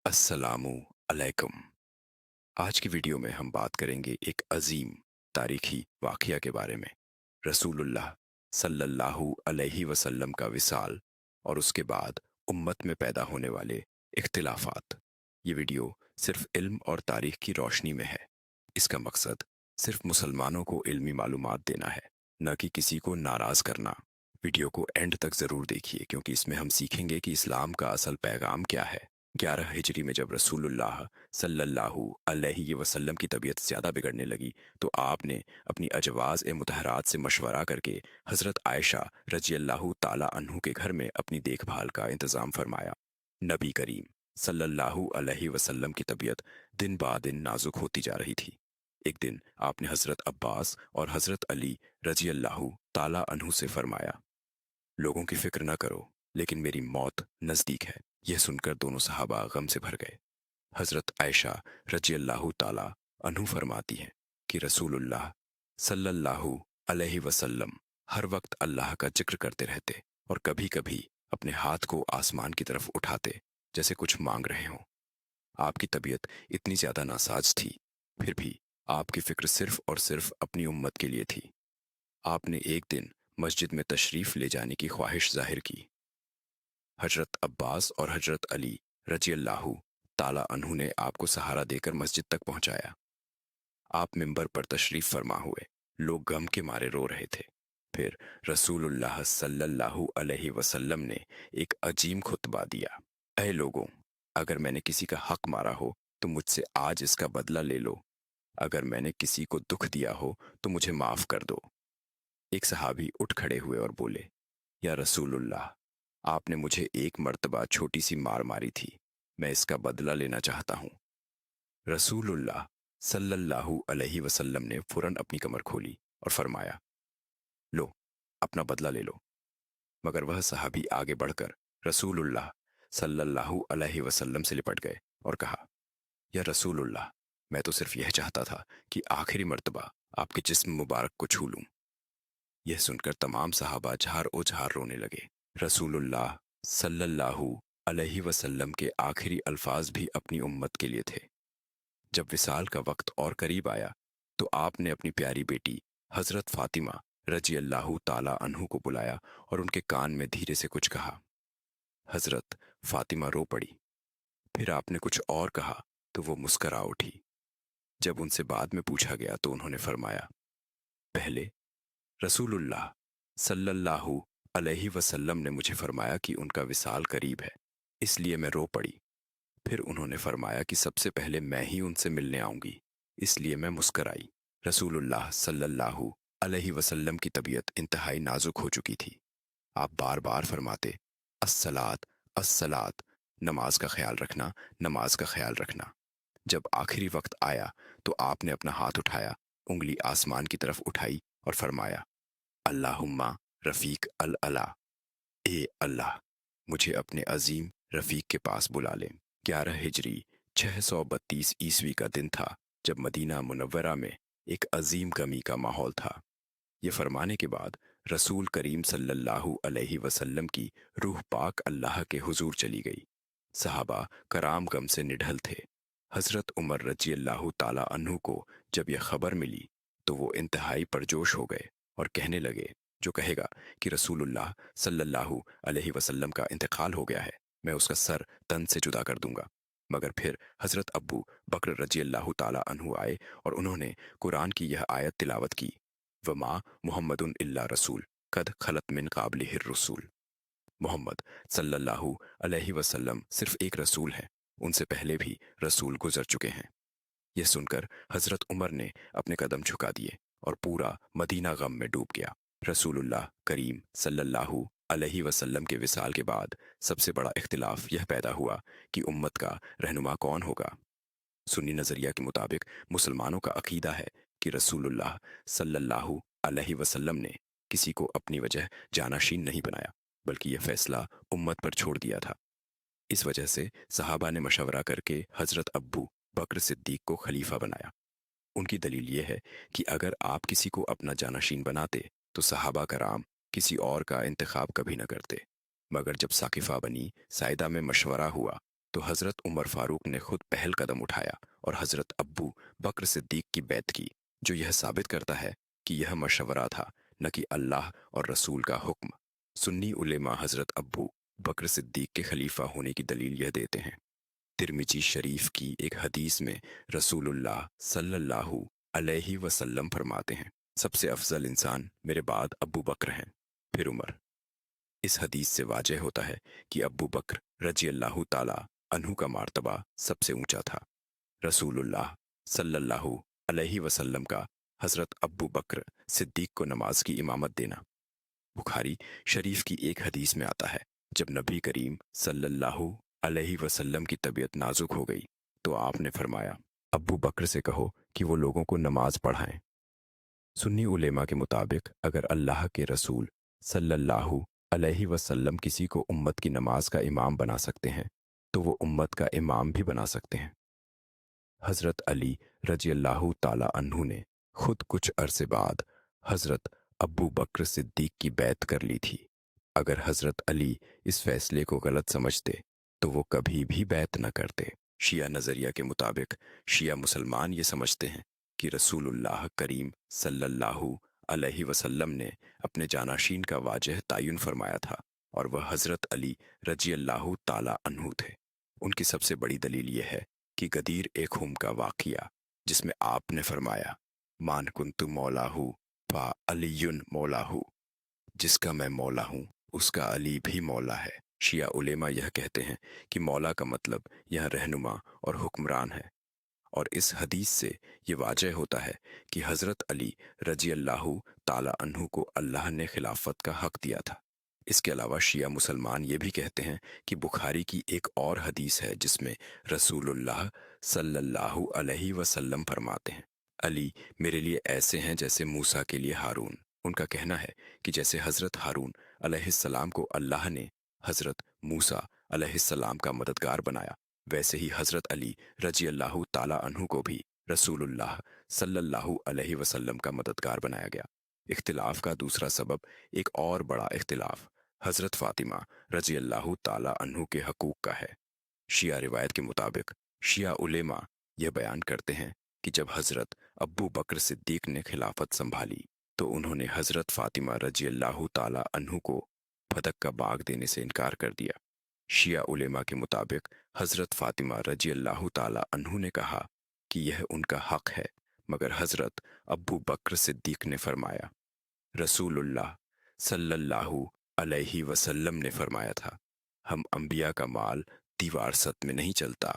अस्सलामु अलैकुम। आज की वीडियो में हम बात करेंगे एक अजीम तारीखी वाक़या के बारे में। रसूलुल्लाह सल्लल्लाहु अलैहि वसल्लम का विसाल और उसके बाद उम्मत में पैदा होने वाले इख्तिलाफ़ात। ये वीडियो सिर्फ इल्म और तारीख की रोशनी में है। इसका मकसद सिर्फ मुसलमानों को इल्मी मालूमात देना है, न कि किसी को नाराज़ करना। वीडियो को एंड तक ज़रूर देखिए क्योंकि इसमें हम सीखेंगे कि इस्लाम का असल पैगाम क्या है। 11 हिजरी में जब रसूलुल्लाह सल्लल्लाहु अलैहि वसल्लम की तबीयत ज़्यादा बिगड़ने लगी तो आपने अपनी अजवाज़ ए मुतहरात से मशवरा करके हज़रत आयशा रज़ियल्लाहु ताला अन्हु के घर में अपनी देखभाल का इंतज़ाम फरमाया। नबी करीम सल्लल्लाहु अलैहि वसल्लम की तबीयत दिन बा दिन नाजुक होती जा रही थी। एक दिन आपने हज़रत अब्बास और हज़रत अली रज़ियल्लाहु ताला अन्हु से फरमाया, लोगों की फिक्र न करो, लेकिन मेरी मौत नज़दीक है। यह सुनकर दोनों सहाबा गम से भर गए। हज़रत आयशा रज़ियल्लाहु ताला अन्हु फरमाती हैं कि रसूलुल्लाह सल्लल्लाहु अलैहि वसल्लम हर वक्त अल्लाह का जिक्र करते रहते और कभी-कभी अपने हाथ को आसमान की तरफ उठाते जैसे कुछ मांग रहे हों। आपकी तबीयत इतनी ज़्यादा नासाज थी, फिर भी आपकी फ़िक्र सिर्फ़ और सिर्फ़ अपनी उम्मत के लिए थी। आपने एक दिन मस्जिद में तशरीफ़ ले जाने की ख्वाहिश ज़ाहिर की। हजरत अब्बास और हजरत अली रज़ियल्लाहु ताला अन्हु ने आपको सहारा देकर मस्जिद तक पहुंचाया। आप मिंबर पर तशरीफ फरमा हुए। लोग गम के मारे रो रहे थे। फिर रसूलुल्लाह सल्लल्लाहु अलैहि वसल्लम ने एक अजीम खुतबा दिया। ऐ लोगों, अगर मैंने किसी का हक मारा हो तो मुझसे आज इसका बदला ले लो। अगर मैंने किसी को दुख दिया हो तो मुझे माफ कर दो। एक सहाबी उठ खड़े हुए और बोले, या रसूलुल्लाह, आपने मुझे एक मर्तबा छोटी सी मार मारी थी, मैं इसका बदला लेना चाहता हूँ। रसूलुल्लाह सल्लल्लाहु अलैहि वसल्लम ने फौरन अपनी कमर खोली और फरमाया, लो, अपना बदला ले लो। मगर वह सहाबी आगे बढ़कर रसूलुल्लाह सल्लल्लाहु अलैहि वसल्लम से लिपट गए और कहा, या रसूलुल्लाह, मैं तो सिर्फ यह चाहता था कि आखिरी मर्तबा आपके जिस्म मुबारक को छू लूं। यह सुनकर तमाम सहाबा झार ओ झार रोने लगे। रसूलुल्लाह सल्लल्लाहु अलैहि वसल्लम के आखिरी अल्फाज भी अपनी उम्मत के लिए थे। जब विसाल का वक्त और करीब आया तो आपने अपनी प्यारी बेटी हजरत फातिमा रज़ियल्लाहु ताला अन्हु को बुलाया और उनके कान में धीरे से कुछ कहा। हजरत फातिमा रो पड़ी। फिर आपने कुछ और कहा तो वो मुस्करा उठी। जब उनसे बाद में पूछा गया तो उन्होंने फरमाया, पहले रसूलुल्लाह सल्लल्लाहु अलैहि वसल्लम ने मुझे फरमाया कि उनका विसाल करीब है, इसलिए मैं रो पड़ी। फिर उन्होंने फरमाया कि सबसे पहले मैं ही उनसे मिलने आऊंगी, इसलिए मैं मुस्कराई। रसूलुल्लाह सल्लल्लाहु अलैहि वसल्लम की तबीयत इंतहाई नाजुक हो चुकी थी। आप बार बार फरमाते, अस्सलात अस्सलात, नमाज का ख्याल रखना, नमाज का ख्याल रखना। जब आखिरी वक्त आया तो आपने अपना हाथ उठाया, उंगली आसमान की तरफ उठाई और फरमाया, अल्लाहुम्मा रफ़ीक अल अला, ए अल्लाह, मुझे अपने अजीम रफ़ीक के पास बुला ले। 11 हिजरी 632 ईस्वी का दिन था जब मदीना मुनव्वरा में एक अजीम गमी का माहौल था। ये फरमाने के बाद रसूल करीम सल्लल्लाहु अलैहि वसल्लम की रूह पाक अल्लाह के हुजूर चली गई। सहाबा कराम गम से निढल थे। हजरत उमर रज़ियल्लाहु ताला अन्हु को जब यह खबर मिली तो वो इंतहाई परजोश हो गए और कहने लगे, जो कहेगा कि रसूलुल्लाह सल्लल्लाहु अलैहि वसल्लम का इंतकाल हो गया है, मैं उसका सर तन से जुदा कर दूंगा। मगर फिर हजरत अब्बू बकर रज़ियल्लाहु ताला अन्हु आए और उन्होंने कुरान की यह आयत तिलावत की, वमा मुहम्मदुन इल्ला रसूल कद खलत मिन काबलिहिर रसूल। मोहम्मद सल्लल्लाहु अलैहि वसल्लम सिर्फ एक रसूल हैं, उनसे पहले भी रसूल गुजर चुके हैं। यह सुनकर हजरत उमर ने अपने कदम झुका दिए और पूरा मदीना गम में डूब गया। रसूलुल्लाह करीम सल्लल्लाहु अलैहि वसल्लम के विसाल के बाद सबसे बड़ा इख्तिलाफ यह पैदा हुआ कि उम्मत का रहनुमा कौन होगा। सुन्नी नज़रिया के मुताबिक मुसलमानों का अकीदा है कि रसूलुल्लाह सल्लल्लाहु अलैहि वसल्लम ने किसी को अपनी वजह जानाशीन नहीं बनाया, बल्कि यह फैसला उम्मत पर छोड़ दिया था। इस वजह से सहाबा ने मशवरा करके हजरत अब्बू बकर सिद्दीक को खलीफा बनाया। उनकी दलील यह है कि अगर आप किसी को अपना जानाशीन बनाते तो सहाबा कराम किसी और का इंतखाब कभी न करते। मगर जब साकिफा बनी साइदा में मशवरा हुआ तो हज़रत उमर फारूक ने खुद पहल कदम उठाया और हज़रत अब्बू बकर सिद्दीक की बैत की, जो यह साबित करता है कि यह मशवरा था, न कि अल्लाह और रसूल का हुक्म। सुन्नी उलेमा हज़रत अब्बू बकर सिद्दीक के खलीफा होने की दलील यह देते हैं। तिरमिजी शरीफ की एक हदीस में रसूलुल्लाह सल्लल्लाहु अलैहि वसल्लम फरमाते हैं, सबसे अफजल इंसान मेरे बाद अब्बू बकर हैं, फिर उमर। इस हदीस से वाजह होता है कि अब्बू बकर रजी अल्लाह ताला अन्हु का मार्तबा सबसे ऊंचा था। रसूलुल्लाह सल्लल्लाहु अलैहि वसल्लम का हजरत अब्बू बकर सिद्दीक को नमाज की इमामत देना। बुखारी शरीफ की एक हदीस में आता है, जब नबी करीम सल्लल्लाहु अलैहि वसल्लम की तबीयत नाजुक हो गई तो आपने फरमाया, अब्बू बकर से कहो कि वो लोगों को नमाज पढ़ाएं। सुन्नी उलेमा के मुताबिक अगर अल्लाह के रसूल सल्लल्लाहु अलैहि वसल्लम किसी को उम्मत की नमाज का इमाम बना सकते हैं तो वो उम्मत का इमाम भी बना सकते हैं। हज़रत अली रजी अल्लाह ताला अन्हु ने खुद कुछ अरसे बाद हज़रत अब्बू बकर सिद्दीक की बैत कर ली थी। अगर हज़रत अली इस फैसले को गलत समझते तो वो कभी भी बैत न करते। शिया नज़रिया के मुताबिक शिया मुसलमान ये समझते हैं कि रसूलुल्लाह करीम सल्लल्लाहु अलैहि वसल्लम ने अपने जानाशीन का वाजह तयन फरमाया था और वह हज़रत अली रजी अल्लाह ताला अन्हु थे। उनकी सबसे बड़ी दलील यह है कि गदीर ए खुम का वाक़िया, जिसमें आपने फरमाया, मान कुन्तु मौलाहू फा अलीयुन मौलाहू, जिसका मैं मौला हूँ उसका अली भी मौला है। शिया उलेमा यह कहते हैं कि मौला का मतलब यह रहनुमा और हुक्मरान है, और इस हदीस से ये वाजह होता है कि हज़रत अली रजी अल्लाह ताला अन्हु को अल्लाह ने खिलाफत का हक दिया था। इसके अलावा शिया मुसलमान ये भी कहते हैं कि बुखारी की एक और हदीस है जिसमें रसूलुल्लाह सल्लल्लाहु अलैहि वसल्लम फरमाते हैं, अली मेरे लिए ऐसे हैं जैसे मूसा के लिए हारून। उनका कहना है कि जैसे हज़रत हारून अलैहिस्सलाम को अल्लाह ने हज़रत मूसा अलैहिस्सलाम का मददगार बनाया, वैसे ही हज़रत अली रजी अल्लाह ताला अन्हु को भी रसूलुल्लाह सल्लल्लाहु अलैहि वसल्लम का मददगार बनाया गया। इख्तिलाफ का दूसरा सबब एक और बड़ा इख्तिलाफ हज़रत फ़ातिमा रजी अल्लाह ताला अन्हु के हकूक़ का है। शिया रिवायत के मुताबिक शिया उलेमा यह बयान करते हैं कि जब हज़रत अब्बू बकर सिद्दीक ने खिलाफत संभाली तो उन्होंने हज़रत फ़ातिमा रजी अल्लाह ताला अन्हु को फदक का बाग देने से इनकार कर दिया। शिया उलेमा के मुताबिक हज़रत फ़ातिमा रजी अल्लाह ताला अन्हु ने कहा कि यह उनका हक है, मगर हज़रत अब्बू बकर सिद्दीक ने फरमाया, रसूलुल्लाह सल्लल्लाहु अलैहि वसल्लम ने फरमाया था, हम अंबिया का माल दीवार सत में नहीं चलता।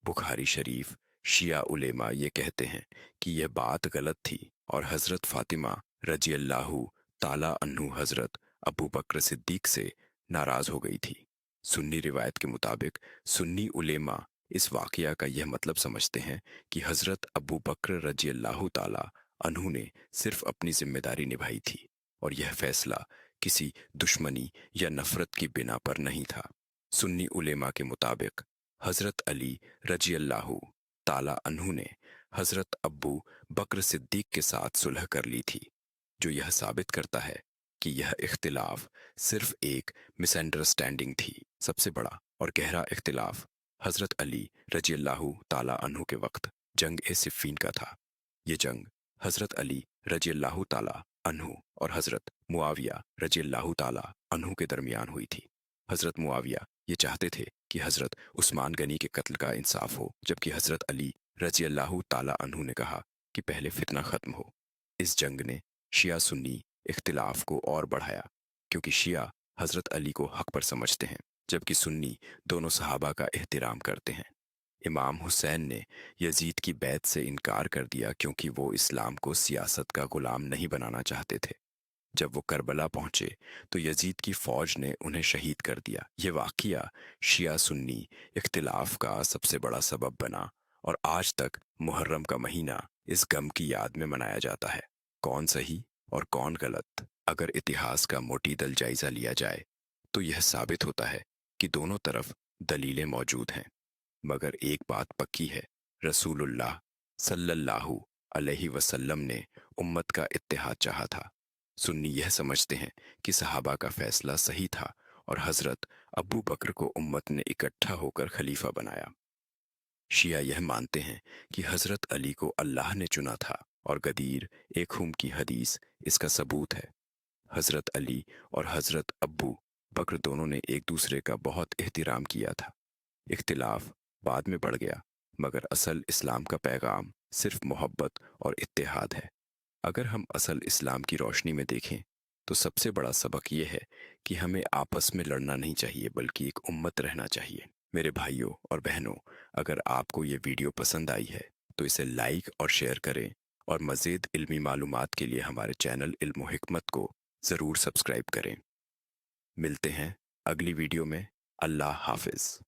बुखारी शरीफ शिया उलेमा ये कहते हैं कि यह बात गलत थी और हज़रत फ़ातिमा रजी अल्लाह ताला अन्हु हज़रत अबू बकर सिद्दीक से नाराज़ हो गई थी। सुन्नी रिवायत के मुताबिक सुन्नी उलेमा इस वाक़या का यह मतलब समझते हैं कि हज़रत अबू बकर रजी अल्लाह ताला अन्हु ने सिर्फ अपनी जिम्मेदारी निभाई थी और यह फैसला किसी दुश्मनी या नफरत की बिना पर नहीं था। सुन्नी उलेमा के मुताबिक हज़रत अली रजी अल्लाह ताला अन्हु ने हज़रत अब्बू बकर सिद्दीक के साथ सुलह कर ली थी, जो यह साबित करता है कि यह इख्तिलाफ सिर्फ एक मिसअंडरस्टैंडिंग थी। सबसे बड़ा और गहरा इख्तिलाफ हज़रत अली रजी अल्लाह ताला अन्हु के वक्त जंग ए सिफ़ीन का था। ये जंग हज़रत अली रजी अल्लाह ताला अन्हु और हज़रत मुआविया रजी अल्लाह ताला अन्हु के दरमियान हुई थी। हज़रत मुआविया ये चाहते थे कि हज़रत उस्मान गनी के कत्ल का इंसाफ हो, जबकि हज़रत अली रजी अल्लाह ताला अन्हु ने कहा कि पहले फितना ख़त्म हो। इस जंग ने शिया सुन्नी इख्तिलाफ को और बढ़ाया, क्योंकि शिया हज़रत अली को हक पर समझते हैं जबकि सुन्नी दोनों सहाबा का एहतराम करते हैं। इमाम हुसैन ने यजीद की बैत से इनकार कर दिया क्योंकि वो इस्लाम को सियासत का गुलाम नहीं बनाना चाहते थे। जब वो करबला पहुंचे तो यजीद की फौज ने उन्हें शहीद कर दिया। ये वाक़या शिया सुन्नी इख्तिलाफ का सबसे बड़ा सबब बना और आज तक मुहर्रम का महीना इस गम की याद में मनाया जाता है। कौन सही और कौन गलत? अगर इतिहास का मोटीदल जायजा लिया जाए तो यह साबित होता है कि दोनों तरफ दलीलें मौजूद हैं, मगर एक बात पक्की है, रसूलुल्लाह सल्लल्लाहु अलैहि वसल्लम ने उम्मत का इत्तेहाद चाहा था। सुन्नी यह समझते हैं कि सहाबा का फैसला सही था اور حضرت ابو بکر کو امت نے اکٹھا ہو کر خلیفہ بنایا۔ شیعہ یہ مانتے ہیں کہ حضرت علی کو اللہ نے چنا تھا، اور غدیر ایک ہم کی حدیث اس کا ثبوت ہے۔ حضرت علی اور حضرت ابو بکر دونوں نے ایک دوسرے کا بہت احترام کیا تھا۔ اختلاف بعد میں بڑھ گیا، مگر اصل اسلام کا پیغام صرف محبت اور اتحاد ہے۔ اگر ہم اصل اسلام کی روشنی میں دیکھیں تو سب سے بڑا سبق یہ ہے کہ ہمیں آپس میں لڑنا نہیں چاہیے، بلکہ ایک امت رہنا چاہیے۔ میرے بھائیوں اور بہنوں، اگر آپ کو یہ ویڈیو پسند آئی ہے تو اسے لائک اور شیئر کریں، اور مزید علمی معلومات کے لیے ہمارے چینل علم و حکمت کو ضرور سبسکرائب کریں۔ ملتے ہیں اگلی ویڈیو میں۔ اللہ حافظ۔